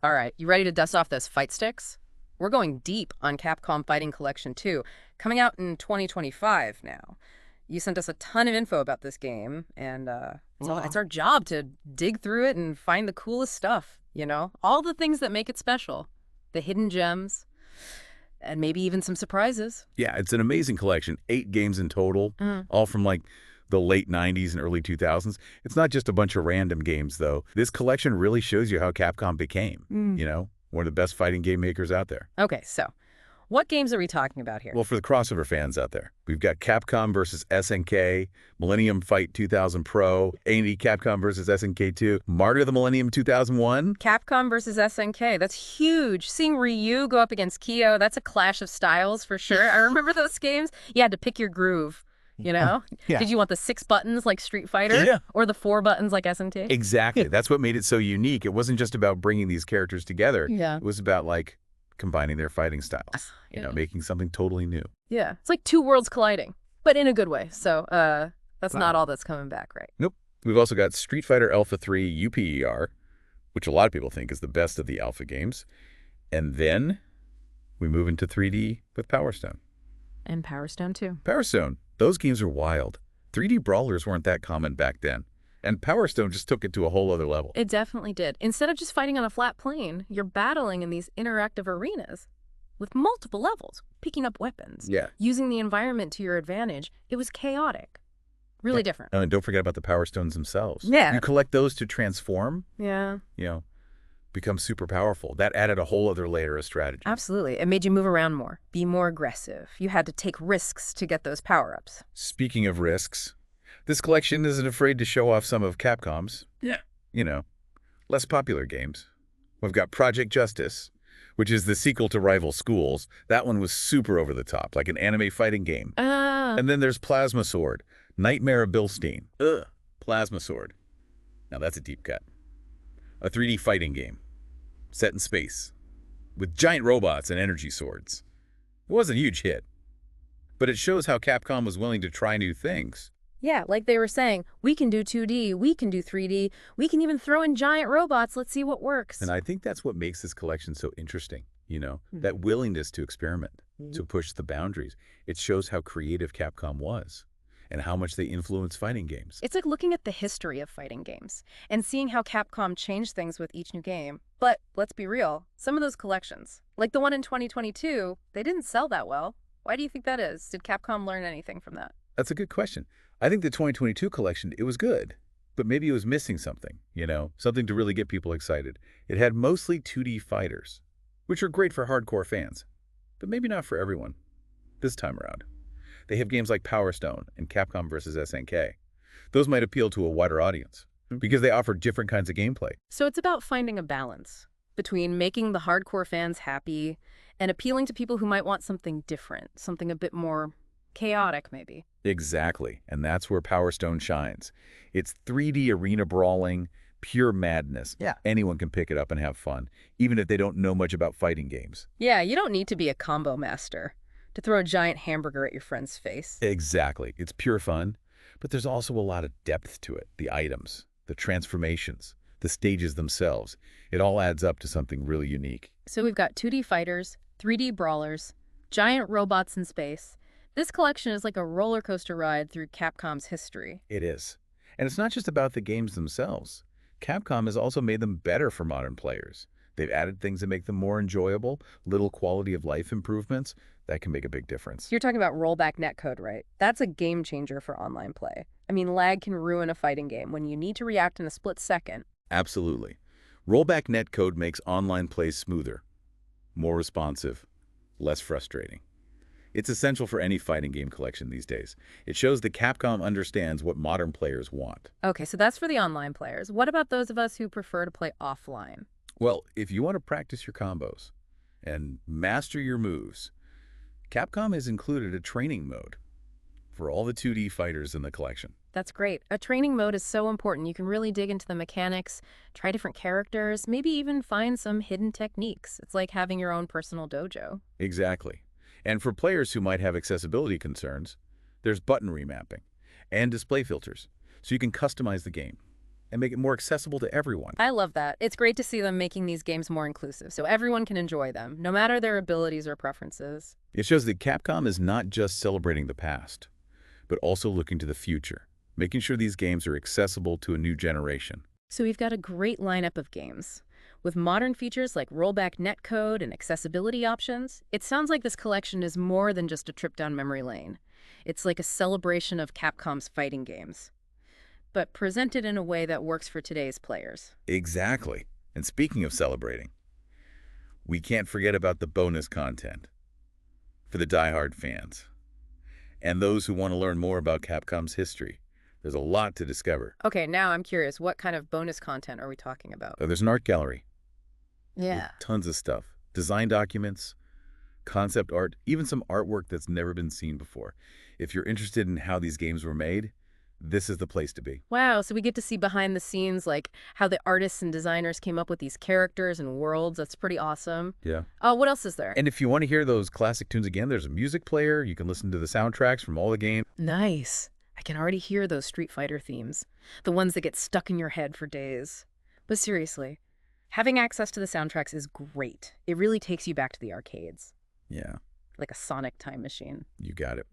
All right, you ready to dust off those fight sticks? We're going deep on Capcom Fighting Collection 2, coming out in 2025 now. You sent us a ton of info about this game, and it's our job to dig through it and find the coolest stuff, you know? All the things that make it special. The hidden gems, and maybe even some surprises. Yeah, it's an amazing collection. 8 games in total, all from like the late 90s and early 2000s. It's not just a bunch of random games, though. This collection really shows you how Capcom became, one of the best fighting game makers out there. Okay, so what games are we talking about here? Well, for the crossover fans out there, we've got Capcom versus SNK, Millennium Fight 2000 Pro, A&E Capcom versus SNK 2, Martyr of the Millennium 2001. Capcom versus SNK. That's huge. Seeing Ryu go up against Kyo, that's a clash of styles for sure. I remember those games. You had to pick your groove, you know? Yeah. Did you want the 6 buttons like Street Fighter? Yeah. Or the 4 buttons like SNK? Exactly. That's what made it so unique. It wasn't just about bringing these characters together. Yeah. It was about, like, combining their fighting styles, making something totally new. Yeah. It's like 2 worlds colliding, but in a good way. So that's not all that's coming back, right? Nope. We've also got Street Fighter Alpha 3 UPER, which a lot of people think is the best of the Alpha games. And then we move into 3D with Power Stone. And Power Stone, too. Power Stone. Those games are wild. 3D brawlers weren't that common back then. And Power Stone just took it to a whole other level. It definitely did. Instead of just fighting on a flat plane, you're battling in these interactive arenas with multiple levels, picking up weapons, using the environment to your advantage. It was chaotic. Really different. And don't forget about the Power Stones themselves. Yeah. You collect those to transform. Yeah. Become super powerful. That added a whole other layer of strategy. Absolutely. It made you move around more, be more aggressive. You had to take risks to get those power-ups. Speaking of risks, this collection isn't afraid to show off some of Capcom's, less popular games. We've got Project Justice, which is the sequel to Rival Schools. That one was super over the top, like an anime fighting game. And then there's Plasma Sword, Nightmare of Bilstein. Plasma Sword. Now that's a deep cut. A 3D fighting game, set in space, with giant robots and energy swords. It wasn't a huge hit, but it shows how Capcom was willing to try new things. Yeah, like they were saying, we can do 2D, we can do 3D, we can even throw in giant robots, let's see what works. And I think that's what makes this collection so interesting, that willingness to experiment, to push the boundaries. It shows how creative Capcom was and how much they influence fighting games. It's like looking at the history of fighting games and seeing how Capcom changed things with each new game. But let's be real, some of those collections, like the one in 2022, they didn't sell that well. Why do you think that is? Did Capcom learn anything from that? That's a good question. I think the 2022 collection, it was good, but maybe it was missing something, something to really get people excited. It had mostly 2D fighters, which are great for hardcore fans, but maybe not for everyone this time around. They have games like Power Stone and Capcom vs. SNK. Those might appeal to a wider audience because they offer different kinds of gameplay. So it's about finding a balance between making the hardcore fans happy and appealing to people who might want something different, something a bit more chaotic, maybe. Exactly, and that's where Power Stone shines. It's 3D arena brawling, pure madness. Yeah. Anyone can pick it up and have fun, even if they don't know much about fighting games. Yeah, you don't need to be a combo master to throw a giant hamburger at your friend's face. Exactly. It's pure fun, but there's also a lot of depth to it. The items, the transformations, the stages themselves. It all adds up to something really unique. So we've got 2D fighters, 3D brawlers, giant robots in space. This collection is like a roller coaster ride through Capcom's history. It is. And it's not just about the games themselves. Capcom has also made them better for modern players. They've added things that make them more enjoyable, little quality of life improvements. That can make a big difference. You're talking about rollback netcode, right? That's a game changer for online play. I mean, lag can ruin a fighting game when you need to react in a split second. Absolutely. Rollback netcode makes online play smoother, more responsive, less frustrating. It's essential for any fighting game collection these days. It shows that Capcom understands what modern players want. Okay, so that's for the online players. What about those of us who prefer to play offline? Well, if you want to practice your combos and master your moves, Capcom has included a training mode for all the 2D fighters in the collection. That's great. A training mode is so important. You can really dig into the mechanics, try different characters, maybe even find some hidden techniques. It's like having your own personal dojo. Exactly. And for players who might have accessibility concerns, there's button remapping and display filters, so you can customize the game. and make it more accessible to everyone. I love that. It's great to see them making these games more inclusive so everyone can enjoy them, no matter their abilities or preferences. It shows that Capcom is not just celebrating the past, but also looking to the future, making sure these games are accessible to a new generation. So we've got a great lineup of games. With modern features like rollback netcode and accessibility options, it sounds like this collection is more than just a trip down memory lane. It's like a celebration of Capcom's fighting games, but presented in a way that works for today's players. Exactly. And speaking of celebrating, we can't forget about the bonus content for the diehard fans and those who want to learn more about Capcom's history. There's a lot to discover. Okay, now I'm curious, what kind of bonus content are we talking about? There's an art gallery. Yeah. Tons of stuff. Design documents, concept art, even some artwork that's never been seen before. If you're interested in how these games were made, this is the place to be. Wow, so we get to see behind the scenes, like how the artists and designers came up with these characters and worlds. That's pretty awesome. Yeah. What else is there? And if you want to hear those classic tunes again, there's a music player. You can listen to the soundtracks from all the games. Nice. I can already hear those Street Fighter themes, the ones that get stuck in your head for days. But seriously, having access to the soundtracks is great. It really takes you back to the arcades. Yeah. Like a sonic time machine. You got it.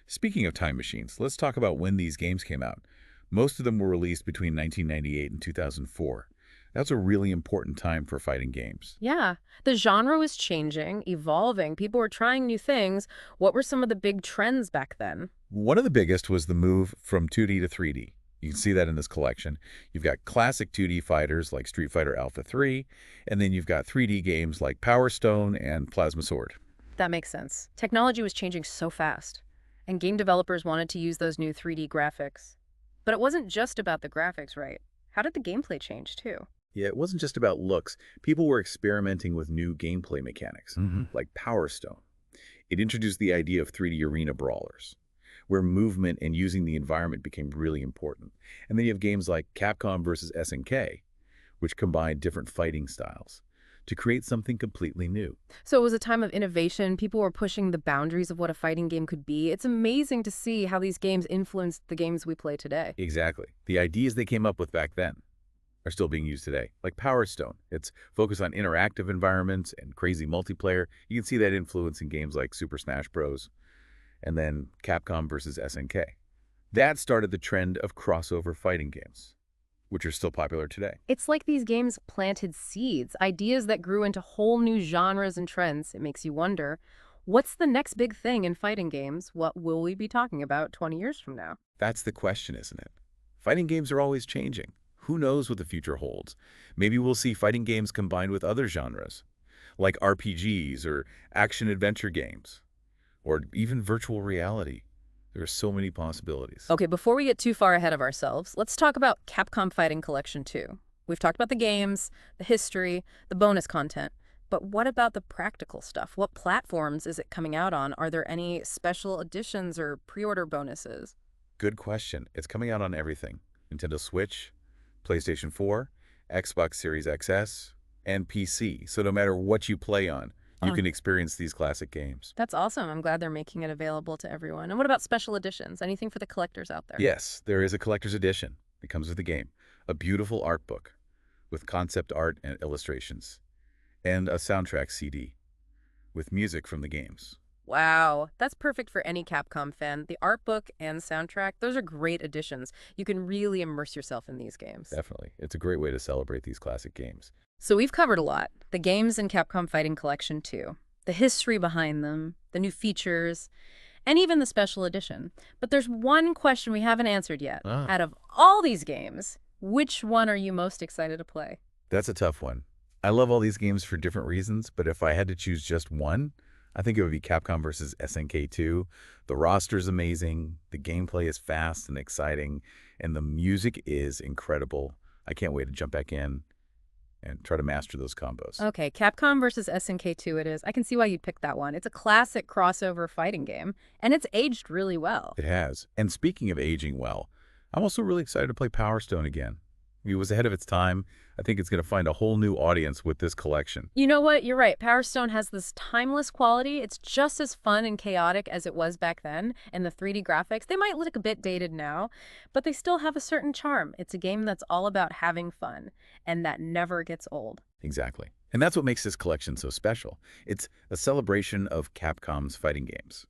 Speaking of time machines, let's talk about when these games came out. Most of them were released between 1998 and 2004. That's a really important time for fighting games. Yeah, the genre was changing, evolving. People were trying new things. What were some of the big trends back then? One of the biggest was the move from 2D to 3D. You can see that in this collection. You've got classic 2D fighters like Street Fighter Alpha 3, and then you've got 3D games like Power Stone and Plasma Sword. That makes sense. Technology was changing so fast, and game developers wanted to use those new 3D graphics. But it wasn't just about the graphics, right? How did the gameplay change, too? Yeah, it wasn't just about looks. People were experimenting with new gameplay mechanics, like Power Stone. It introduced the idea of 3D arena brawlers, where movement and using the environment became really important. And then you have games like Capcom versus SNK, which combined different fighting styles to create something completely new. So it was a time of innovation. People were pushing the boundaries of what a fighting game could be. It's amazing to see how these games influenced the games we play today. Exactly. The ideas they came up with back then are still being used today, like Power Stone. It's focused on interactive environments and crazy multiplayer. You can see that influence in games like Super Smash Bros. And then Capcom versus SNK. That started the trend of crossover fighting games, which are still popular today. It's like these games planted seeds, ideas that grew into whole new genres and trends. It makes you wonder, what's the next big thing in fighting games? What will we be talking about 20 years from now? That's the question, isn't it? Fighting games are always changing. Who knows what the future holds? Maybe we'll see fighting games combined with other genres, like RPGs or action-adventure games, or even virtual reality. There are so many possibilities. Okay, before we get too far ahead of ourselves, let's talk about Capcom Fighting Collection 2. We've talked about the games, the history, the bonus content, but what about the practical stuff? What platforms is it coming out on? Are there any special editions or pre-order bonuses? Good question. It's coming out on everything. Nintendo Switch, PlayStation 4, Xbox Series XS, and PC. So no matter what you play on, you can experience these classic games. That's awesome. I'm glad they're making it available to everyone. And what about special editions? Anything for the collectors out there? Yes, there is a collector's edition. It comes with the game. A beautiful art book with concept art and illustrations. And a soundtrack CD with music from the games. Wow, that's perfect for any Capcom fan. The art book and soundtrack, those are great additions. You can really immerse yourself in these games. Definitely. It's a great way to celebrate these classic games. So we've covered a lot. The games in Capcom Fighting Collection 2, the history behind them, the new features, and even the special edition. But there's one question we haven't answered yet. Out of all these games, which one are you most excited to play? That's a tough one. I love all these games for different reasons, but if I had to choose just one, I think it would be Capcom versus SNK 2. The roster's amazing, the gameplay is fast and exciting, and the music is incredible. I can't wait to jump back in and try to master those combos. Okay, Capcom versus SNK 2 it is. I can see why you'd pick that one. It's a classic crossover fighting game, and it's aged really well. It has. And speaking of aging well, I'm also really excited to play Power Stone again. It was ahead of its time. I think it's going to find a whole new audience with this collection. You know what? You're right. Power Stone has this timeless quality. It's just as fun and chaotic as it was back then. And the 3D graphics, they might look a bit dated now, but they still have a certain charm. It's a game that's all about having fun, and that never gets old. Exactly. And that's what makes this collection so special. It's a celebration of Capcom's fighting games.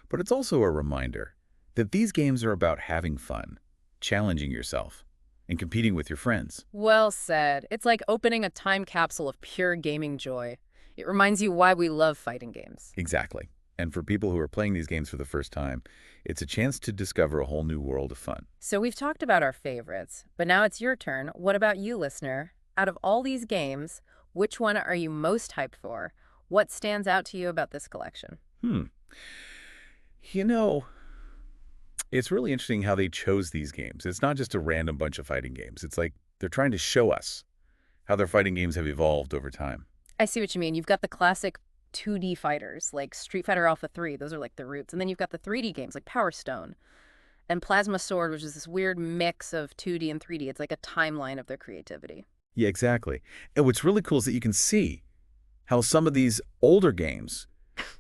But it's also a reminder that these games are about having fun, challenging yourself, and competing with your friends. Well said. It's like opening a time capsule of pure gaming joy. It reminds you why we love fighting games. Exactly. And for people who are playing these games for the first time, it's a chance to discover a whole new world of fun. So we've talked about our favorites, but now it's your turn. What about you, listener? Out of all these games, which one are you most hyped for? What stands out to you about this collection? You know, it's really interesting how they chose these games. It's not just a random bunch of fighting games. It's like they're trying to show us how their fighting games have evolved over time. I see what you mean. You've got the classic 2D fighters, like Street Fighter Alpha 3. Those are like the roots. And then you've got the 3D games, like Power Stone. And Plasma Sword, which is this weird mix of 2D and 3D. It's like a timeline of their creativity. Yeah, exactly. And what's really cool is that you can see how some of these older games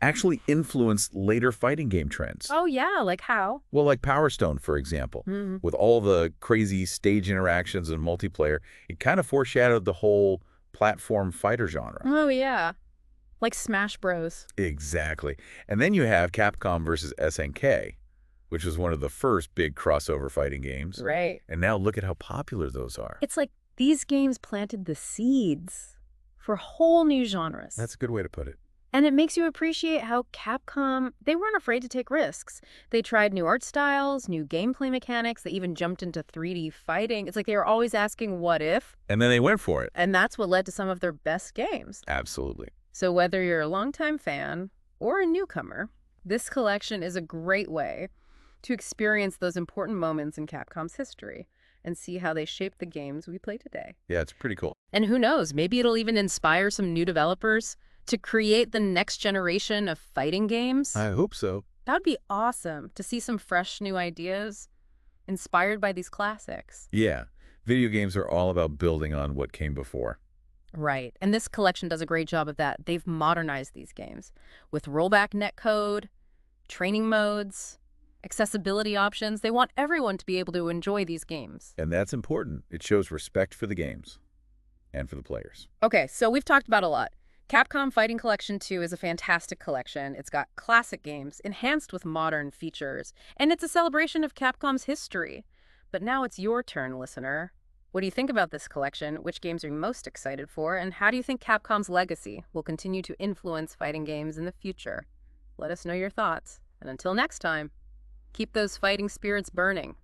actually influenced later fighting game trends. Oh, yeah, like how? Well, like Power Stone, for example, with all the crazy stage interactions and multiplayer, it kind of foreshadowed the whole platform fighter genre. Oh, yeah. Like Smash Bros. Exactly. And then you have Capcom versus SNK, which was one of the first big crossover fighting games. Right. And now look at how popular those are. It's like these games planted the seeds for whole new genres. That's a good way to put it. And it makes you appreciate how Capcom, they weren't afraid to take risks. They tried new art styles, new gameplay mechanics. They even jumped into 3D fighting. It's like they were always asking, what if? And then they went for it. And that's what led to some of their best games. Absolutely. So whether you're a longtime fan or a newcomer, this collection is a great way to experience those important moments in Capcom's history and see how they shaped the games we play today. Yeah, it's pretty cool. And who knows, maybe it'll even inspire some new developers to create the next generation of fighting games. I hope so. That would be awesome to see some fresh new ideas inspired by these classics. Yeah, video games are all about building on what came before. Right. And this collection does a great job of that. They've modernized these games with rollback netcode, training modes, accessibility options. They want everyone to be able to enjoy these games. And that's important. It shows respect for the games and for the players. Okay, so we've talked about a lot. Capcom Fighting Collection 2 is a fantastic collection. It's got classic games enhanced with modern features, and it's a celebration of Capcom's history. But now it's your turn, listener. What do you think about this collection? Which games are you most excited for? And how do you think Capcom's legacy will continue to influence fighting games in the future? Let us know your thoughts. And until next time, keep those fighting spirits burning.